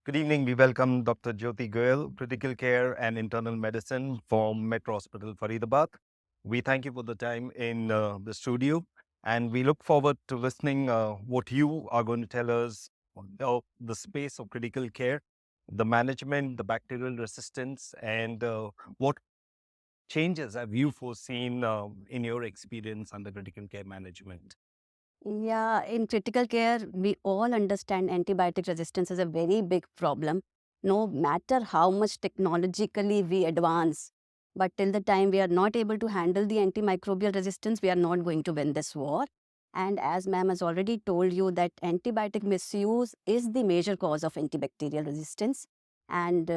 Good evening. We welcome Dr. Jyoti Goyal, Critical Care and Internal Medicine from Metro Hospital, Faridabad. We thank you for the time in the studio, and we look forward to listening what you are going to tell us on the space of critical care, the management, the bacterial resistance, and what changes have you foreseen in your experience under critical care management? Yeah, in critical care, we all understand antibiotic resistance is a very big problem. No matter how much technologically we advance, but till the time we are not able to handle the antimicrobial resistance, we are not going to win this war. And as ma'am has already told you that antibiotic misuse is the major cause of antibacterial resistance and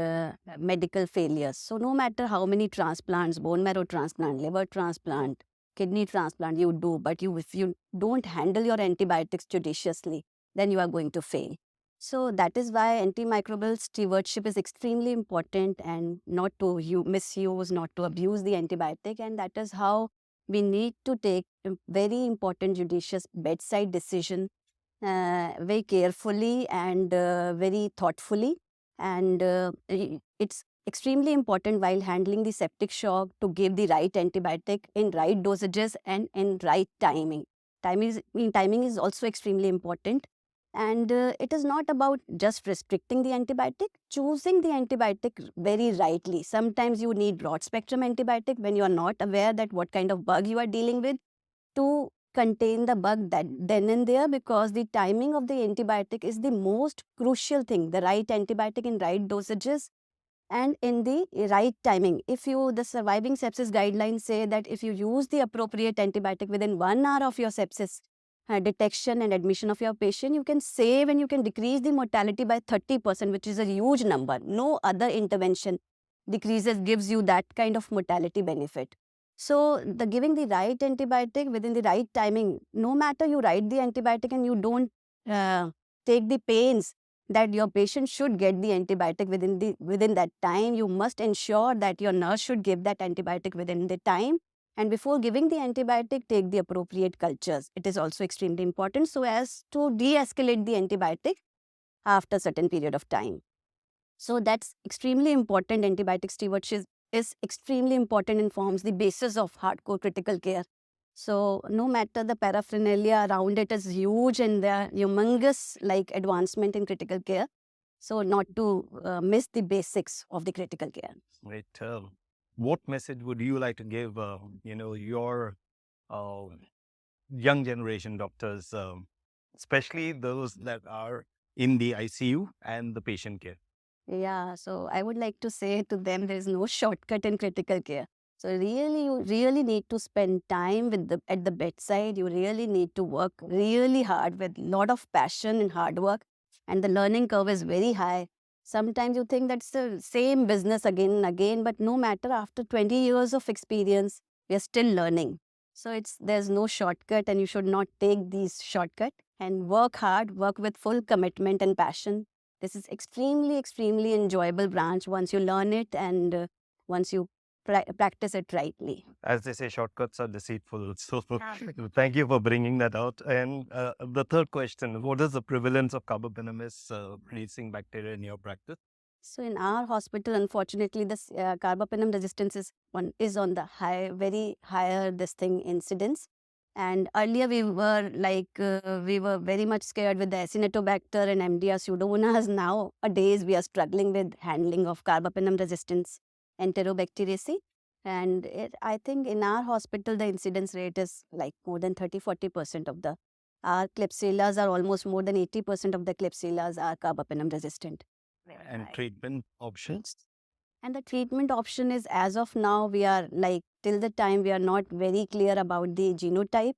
medical failures. So no matter how many transplants, bone marrow transplant, liver transplant, kidney transplant you do, but if you don't handle your antibiotics judiciously, then you are going to fail. So that is why antimicrobial stewardship is extremely important, and not to misuse, not to abuse the antibiotic. And that is how we need to take a very important judicious bedside decision very carefully and very thoughtfully. And it's extremely important while handling the septic shock to give the right antibiotic in right dosages and in right timing. Timing is also extremely important. And it is not about just restricting the antibiotic, choosing the antibiotic very rightly. Sometimes you need broad spectrum antibiotic when you are not aware that what kind of bug you are dealing with, to contain the bug that then and there, because the timing of the antibiotic is the most crucial thing. The right antibiotic in right dosages and in the right timing. If you, the surviving sepsis guidelines say that if you use the appropriate antibiotic within 1 hour of your sepsis detection and admission of your patient, you can save and you can decrease the mortality by 30%, which is a huge number. No other intervention gives you that kind of mortality benefit. So the giving the right antibiotic within the right timing, no matter you write the antibiotic and you don't uh, take the pains that your patient should get the antibiotic within that time, you must ensure that your nurse should give that antibiotic within the time. And before giving the antibiotic, take the appropriate cultures. It is also extremely important so as to de-escalate the antibiotic after a certain period of time. So that's extremely important. Antibiotic stewardship is extremely important and forms the basis of hardcore critical care. So no matter the paraphernalia around it is huge and there are humongous like advancement in critical care. So not to miss the basics of the critical care. Right. What message would you like to give, your uh, young generation doctors, especially those that are in the ICU and the patient care? Yeah, so I would like to say to them, there is no shortcut in critical care. So really, you really need to spend time with at the bedside. You really need to work really hard with lot of passion and hard work. And the learning curve is very high. Sometimes you think that's the same business again and again, but no matter, after 20 years of experience, we are still learning. So there's no shortcut, and you should not take these shortcut, and work hard, work with full commitment and passion. This is extremely enjoyable branch once you learn it and once you practice it rightly. As they say, shortcuts are deceitful. So thank you for bringing that out. And the third question, what is the prevalence of carbapenemus producing bacteria in your practice? So in our hospital, unfortunately, this carbapenem resistance is on the very higher this thing incidence. And earlier we were very much scared with the Acinetobacter and MDR pseudomonas. Nowadays we are struggling with handling of carbapenem resistance Enterobacteriaceae. And I think in our hospital the incidence rate is like more than 30-40% of the our Klebsiellas are almost more than 80% of the Klebsiellas are carbapenem resistant. Very And high. treatment options? And the treatment option is, as of now, we are like, till the time we are not very clear about the genotype.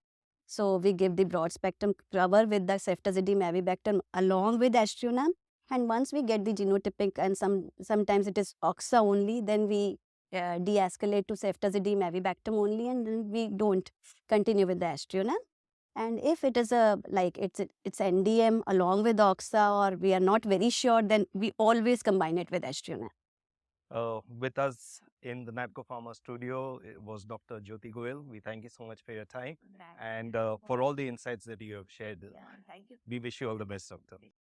So we give the broad spectrum cover with the ceftazidime avibactam along with aztreonam. And once we get the genotypic, and sometimes it is oxa only, then we de-escalate to ceftazidime avibactam only, and then we don't continue with the aztreonam. And if it is it's NDM along with oxa, or we are not very sure, then we always combine it with aztreonam. With us in the NATCO Pharma studio it was Dr. Jyoti Goyal. We thank you so much for your time and for all the insights that you have shared. Yeah, thank you. We wish you all the best, Doctor.